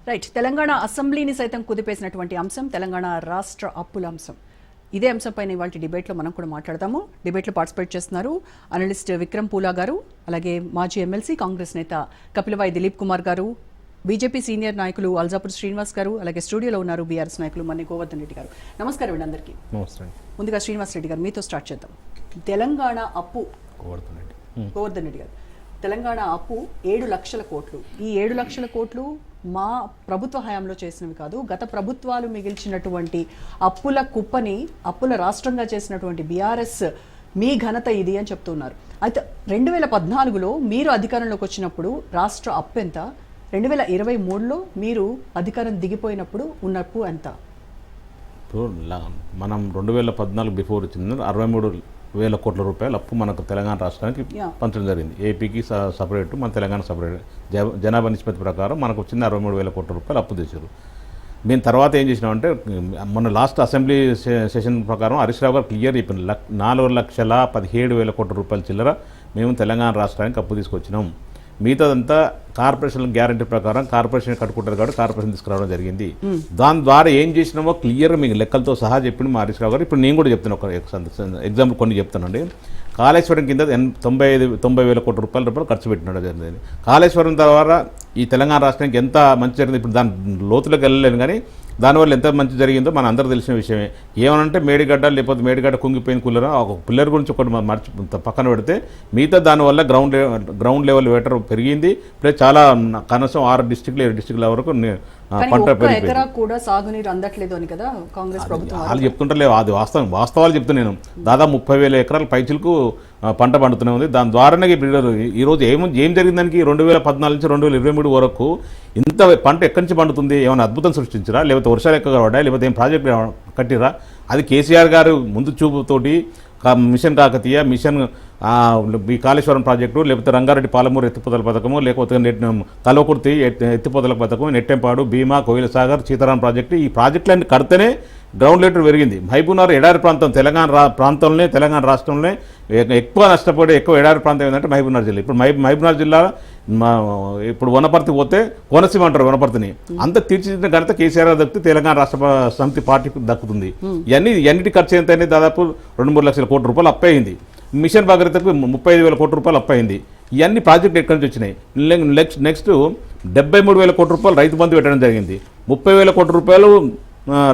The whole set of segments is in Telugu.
రైట్. తెలంగాణ అసెంబ్లీని సైతం కుదిపేసినటువంటి అంశం తెలంగాణ రాష్ట్ర అప్పుల అంశం. ఇదే అంశంపైన ఇవాళ డిబేట్లో మనం కూడా మాట్లాడదాము. డిబేట్లో పార్టిసిపేట్ చేస్తున్నారు అనలిస్ట్ విక్రమ్ పూలా గారు, అలాగే మాజీ ఎమ్మెల్సీ కాంగ్రెస్ నేత కపిలవాయి దిలీప్ కుమార్ గారు, బీజేపీ సీనియర్ నాయకులు అల్జాపూర్ శ్రీనివాస్ గారు, అలాగే స్టూడియోలో ఉన్నారు బీఆర్ఎస్ నాయకులు మన్ని గోవర్ధన్ రెడ్డి గారు. నమస్కారం అండి అందరికీ. ముందుగా శ్రీనివాస్ రెడ్డి గారు మీతో స్టార్ట్ చేద్దాం. తెలంగాణ అప్పు, గోవర్ధన్ రెడ్డి గారు, తెలంగాణ అప్పు 7 లక్షల కోట్లు. ఈ 7 లక్షల కోట్లు మా ప్రభుత్వ హయాంలో చేసినవి కాదు, గత ప్రభుత్వాలు మిగిల్చినటువంటి అప్పుల కుప్పని అప్పుల రాష్ట్రంగా చేసినటువంటి బీఆర్ఎస్ మీ ఘనత ఇది అని చెప్తున్నారు. అయితే 2014లో మీరు అధికారంలోకి వచ్చినప్పుడు రాష్ట్ర అప్పు ఎంత? 2023లో మీరు అధికారం దిగిపోయినప్పుడు ఉన్న అప్పు ఎంత? ఇప్పుడు మనం 2014 బిఫోర్ వచ్చింది 63,000 కోట్ల రూపాయలు అప్పు మనకు తెలంగాణ రాష్ట్రానికి పంచడం జరిగింది. ఏపీకి సపరేట్, మన తెలంగాణ సపరేట్. జనాభా నిష్పత్తి ప్రకారం మనకు వచ్చింది 63,000 కోట్ల రూపాయలు అప్పు తెచ్చారు. మేము తర్వాత ఏం చేసినామంటే మొన్న లాస్ట్ అసెంబ్లీ సెషన్ ప్రకారం హరీష్ రావు గారు క్లియర్ చెప్పింది 4,17,000 కోట్ల రూపాయల చిల్లర మేము తెలంగాణ రాష్ట్రానికి అప్పు తీసుకొచ్చినాం. మిగతాదంతా కార్పొరేషన్ గ్యారంటీ ప్రకారం కార్పొరేషన్ కట్టుకుంటారు కాబట్టి కార్పొరేషన్ తీసుకురావడం జరిగింది. దాని ద్వారా ఏం చేసినామో క్లియర్గా మీకు లెక్కలతో సహా చెప్పింది మా హరీష్ రావు గారు. ఇప్పుడు నేను కూడా చెప్తాను, ఒక ఎగ్జాంపుల్ కొన్ని చెప్తానండి. కాళేశ్వరం కింద 90,000 కోట్ల రూపాయలు ఖర్చు పెట్టినట్టు జరిగింది. కాళేశ్వరం ద్వారా ఈ తెలంగాణ రాష్ట్రానికి ఎంత మంచి జరిగింది, ఇప్పుడు దాని లోతులోకి వెళ్ళలేను కానీ దానివల్ల ఎంత మంచి జరిగిందో మన అందరూ తెలిసిన విషయమే. ఏమనంటే మేడిగడ్డ, లేకపోతే మేడిగడ్డ కుంగిపోయిన కుల్లర, ఒక పిల్లర్ గురించి ఒకటి పక్కన పెడితే మిగతా దానివల్ల గ్రౌండ్ లెవెల్ వాటర్ పెరిగింది. ప్లస్ చాలా కనీసం 6 డిస్ట్రిక్ట్లు 7 డిస్ట్రిక్ట్ల వరకు పంట కూడా సాగునీరు అందట్లేదు అని కదా కాంగ్రెస్ ప్రభుత్వం వాళ్ళు చెప్తుంటలేవు. అది వాస్తవాలు చెప్తున్నాను నేను. దాదాపు 30,000 ఎకరాల పైచిలకు పంట పండుతూనే ఉంది. దాని ద్వారానే ఈరోజు ఏం జరిగిందానికి 2014 నుంచి 2023 వరకు ఇంత పంట ఎక్కడి నుంచి పండుతుంది? ఏమైనా అద్భుతం సృష్టించరా, లేకపోతే వర్షాలు ఎక్కువగా పడ్డా, లేకపోతే ఏం ప్రాజెక్టు కట్టిరా? అది కేసీఆర్ గారు ముందు చూపుతోటి మిషన్ కాకతీయ, మిషన్ ఈ కాళేశ్వరం ప్రాజెక్టు, లేకపోతే రంగారెడ్డి పాలమూరు ఎత్తిపోతల పథకము, లేకపోతే కల్వకుర్తి ఎత్తిపోతల పథకం, నెట్టెంపాడు, భీమా, కోయిల సాగర్, సీతారాం ప్రాజెక్టు, ఈ ప్రాజెక్టులన్నీ కడితేనే గ్రౌండ్ లెవెల్ పెరిగింది. మహబూబ్నగర్ ఎడారి ప్రాంతం తెలంగాణ రాష్ట్రంలోనే ఎక్కువ నష్టపోయే ఎడారి ప్రాంతం ఏంటంటే మహబూబ్నగర్ జిల్లా. ఇప్పుడు మహబూబ్నగర్ జిల్లా ఇప్పుడు వనపర్తి పోతే కోనసీమ అంటారు వనపర్తిని. అంత తీర్చిదిద్దిన ఘనత కేసీఆర్ దక్కితే తెలంగాణ రాష్ట్ర సమితి పార్టీకి దక్కుతుంది. ఎన్నిటి ఖర్చు ఎంత అయింది? దాదాపు 2-3 లక్షల కోట్ల రూపాయలు అప్పయింది. మిషన్ భగీరథకు 35,000 కోట్ల రూపాయలు అప్పయింది. ఇవన్నీ ప్రాజెక్టులు ఎక్కడి నుంచి వచ్చినాయి? నెక్స్ట్ 73,000 కోట్ల రూపాయలు రైతు బంధు పెట్టడం జరిగింది. 30,000 కోట్ల రూపాయలు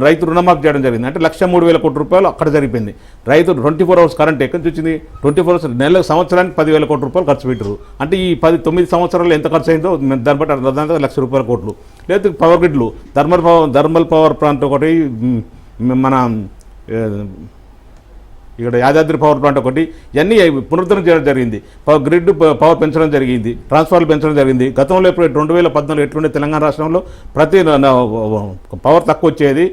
రైతు రుణమాఫీ చేయడం జరిగింది. అంటే 103,000 కోట్ల రూపాయలు అక్కడ జరిగిపోయింది. రైతు 24 అవర్స్ కరెంట్ ఎక్కడి నుంచి వచ్చింది? 24 అవర్స్ నెలకు సంవత్సరానికి 10,000 కోట్ల రూపాయలు ఖర్చు పెట్టారు. అంటే ఈ 9 సంవత్సరాలు ఎంత ఖర్చు అయిందో దాన్ని బట్టి దాదాపు 1,00,000 రూపాయల కోట్లు. లేదా పవర్ గ్రిడ్లు, థర్మల్ పవర్ ప్లాంట్ ఒకటి, మన ఇక్కడ యాదాద్రి పవర్ ప్లాంట్ ఒకటి, ఇవన్నీ పునరుద్ధరణ చేయడం జరిగింది. గ్రిడ్ పవర్ పెంచడం జరిగింది, ట్రాన్స్ఫార్మర్లు పెంచడం జరిగింది. గతంలో ఇప్పుడు 2014 ఎట్లుండే తెలంగాణ రాష్ట్రంలో ప్రతి పవర్ తక్కువ వచ్చేది,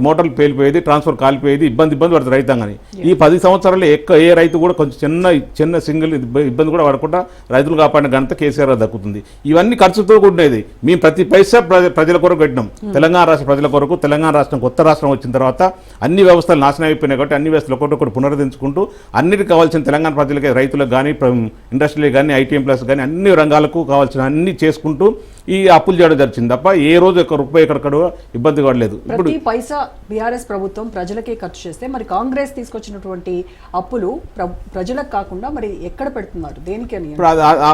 మోటార్లు పేలిపోయేది, ట్రాన్స్ఫర్ కాలిపోయేది, ఇబ్బంది పడుతుంది రైతాంగాని. ఈ 10 సంవత్సరాల్లో ఏ రైతు కూడా కొంచెం చిన్న సింగిల్ ఇబ్బంది కూడా పడకుండా రైతులు కాపాడిన ఘనత కేసీఆర్ దక్కుతుంది. ఇవన్నీ ఖర్చుతో కూడినది. మేము ప్రతి పైసా ప్రజల కొరకు పెట్టినాం. తెలంగాణ రాష్ట్ర ప్రజల కొరకు. తెలంగాణ రాష్ట్రం కొత్త రాష్ట్రం వచ్చిన తర్వాత అన్ని వ్యవస్థలు నాశనం అయిపోయినాయి కాబట్టి అన్ని వ్యవస్థలు ఒకటి పునరుద్ధరించుకుంటూ అన్నిటికి కావాల్సిన తెలంగాణ ప్రజలకి, రైతులకు కానీ, ఇండస్ట్రీలకు కానీ, ఐటీ ఎంప్లాయస్ కానీ అన్ని రంగాలకు కావాల్సిన అన్ని చేసుకుంటూ ఈ అప్పులు చేయడం జరిగింది తప్ప ఏ రోజు ఒక రూపాయి ఎక్కడెక్కడ ఇబ్బంది పడలేదు. ఇప్పుడు పైసా బీఆర్ఎస్ ప్రభుత్వం ప్రజలకే ఖర్చు చేస్తే మరి కాంగ్రెస్ తీసుకొచ్చినటువంటి అప్పులు ప్రజలకు కాకుండా మరి ఎక్కడ పెడుతున్నారు, దేనికి అని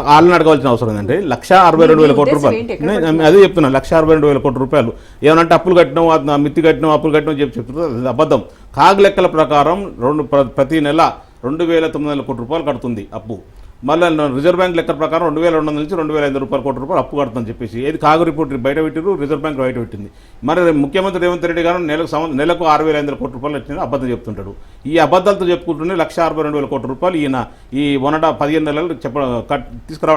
వాళ్ళని అడగవలసిన అవసరం ఏంటంటే 1,62,000 కోట్ల రూపాయలు. అదే చెప్తున్నా, 1,62,000 కోట్ల రూపాయలు. ఏమనంటే అప్పులు కట్టినాం, మిత్తి కట్టినాం, అప్పులు కట్టినాం చెప్తున్నారు. అబద్ధం. కాగ్ లెక్కల ప్రకారం ప్రతి నెల 2,900 కోట్ల రూపాయలు కడుతుంది అప్పు. మళ్ళీ రిజర్వ్ బ్యాంక్ లెక్కల ప్రకారం 2,200 నుంచి 2,500 కోట్ల రూపాయలు అప్పు కడుతుందని చెప్పేసి ఏది కాగు రిపోర్ట్ బయట పెట్టారు, రిజర్వ్ బ్యాంక్ బయట పెట్టింది. మరి ముఖ్యమంత్రి రేవంత్ రెడ్డి గారు నెలకు 6,500 కోట్ల రూపాయలు వచ్చింది అబద్ధం చెప్తుంటాడు. ఈ అబద్ధాలతో చెప్పుకుంటూనే 1,62,000 కోట్ల రూపాయలు ఈయన ఈ 15 నెలలు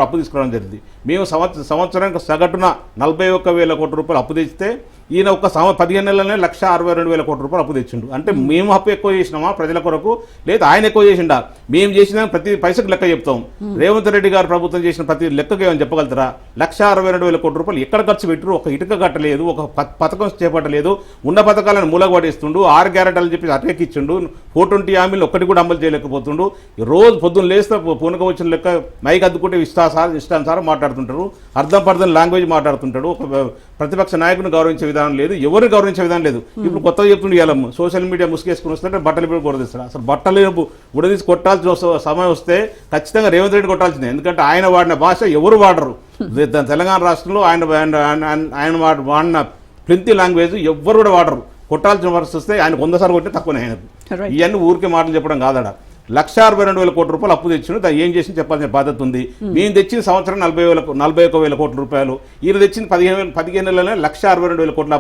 అప్పు తీసుకురావడం జరిగింది. మేము సంవత్సరానికి సగటున 41,000 కోట్ల రూపాయలు అప్పు తెచ్చితే ఈయన ఒక 15 నెలలనే 1,62,000 కోట్ల రూపాయలు అప్పు తెచ్చిండు. అంటే మేము అప్పు ఎక్కువ చేసినామా ప్రజల కొరకు, లేదా ఆయన ఎక్కువ చేసిండా? మేము చేసిన ప్రతి పైసకు లెక్క చెప్తాం. రేవంత్ రెడ్డి గారు ప్రభుత్వం చేసిన ప్రతి లెక్కకు ఏమని చెప్పగలుగుతారా? 1,62,000 కోట్ల రూపాయలు ఎక్కడ ఖర్చు పెట్టరు? ఒక ఇటుక కట్టలేదు, ఒక పథకం చేపట్టలేదు, ఉన్న పథకాలను మూలగొడేస్తుండు, 6 గ్యారెంటీలు చెప్పి అటెక్కిచ్చిండు, 420 హామీలు ఒక్కటి కూడా అమలు చేయలేకపోతుండు. రోజు పొద్దున్న లేస్తే పూనక వచ్చిన లెక్క మైక్ అద్దుకుంటే ఇష్టానుసారం మాట్లాడుతుంటారు, అర్థం పర్థం లాంగ్వేజ్ మాట్లాడుతుంటాడు. ఒక ప్రతిపక్ష నాయకుని గౌరవించే విధానం లేదు, ఎవరిని గౌరవించే విధానం లేదు. ఇప్పుడు కొత్తగా చెప్తుండే ఇలా సోషల్ మీడియా ముసుగేసుకుని వస్తుంటే బట్టలు ఇప్పుడు గురదీస్తారు. అసలు బట్టలు గుడదీసి కొట్టాల్సిన సమయం వస్తే ఖచ్చితంగా రేవంత్ రెడ్డి కొట్టాల్సిందే. ఎందుకంటే ఆయన వాడిన భాష ఎవరు వాడరు. తెలంగాణ రాష్ట్రంలో ఆయన వాడిన ప్రింతి లాంగ్వేజ్ ఎవ్వరు కూడా వాడరు. కొట్టాల్సిన పరిస్థితి వస్తే ఆయన 100 సార్లు కొట్టే తక్కువనే ఆయనకు. ఇవన్నీ ఊరికే మాటలు చెప్పడం కాదడ. 1,62,000 కోట్ల రూపాయలు అప్పు తెచ్చిన దాన్ని ఏం చేసి చెప్పాల్సిన బాధ్యత ఉంది. మేము తెచ్చిన సంవత్సరం 41,000 కోట్ల రూపాయలు, ఈయన తెచ్చిన 15 నెలలనే 1,62,000 కోట్ల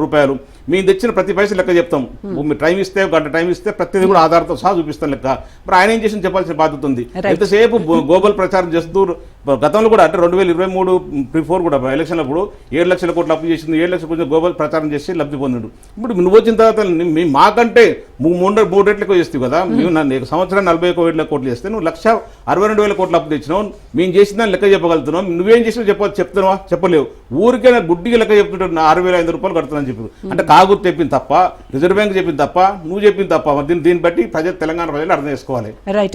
రూపాయలు. మేము తెచ్చిన ప్రతి పైసలు లెక్క చెప్తాం. మీరు టైం ఇస్తే, గంట టైం ఇస్తే ప్రతిదీ కూడా ఆధారంతో సహా చూపిస్తాం లెక్క. మరి ఆయన ఏం చేసి చెప్పాల్సిన బాధ్యత ఉంది. ఎంతసేపు గ్లోబల్ ప్రచారం చేస్తూ గతంలో కూడా అంటే 2023 బిఫోర్ కూడా ఎలక్షన్ అప్పుడు 7 లక్షల కోట్లు అప్పు చేసింది, 7 లక్షల కోట్లు గ్లోబల్ ప్రచారం చేసి లబ్ధి పొందిండు. ఇప్పుడు నువ్వు వచ్చిన తర్వాత మాకంటే 3 రెట్లు ఎక్కువ చేస్తావు కదా. మేము సంవత్సరం 41,000 కోట్లు చేస్తే నువ్వు 1,62,000 కోట్లు అప్పు తెచ్చినావు. మేము చేసిన దాన్ని లెక్క చెప్పగలుగుతున్నావు. నువ్వేం చేసినా చెప్తున్నావా? చెప్పలేవు. ఊరికే గుడ్డిగా లెక్క చెప్తుంటావు. 6,500 రూపాయలు కడుతున్నాను చెప్పి. అంటే కాగురు చెప్పింది తప్ప, రిజర్వ్ బ్యాంక్ చెప్పింది తప్ప, నువ్వు చెప్పింది తప్ప. దీన్ని బట్టి తెలంగాణ ప్రజలు అర్థం చేసుకోవాలి. రైట్.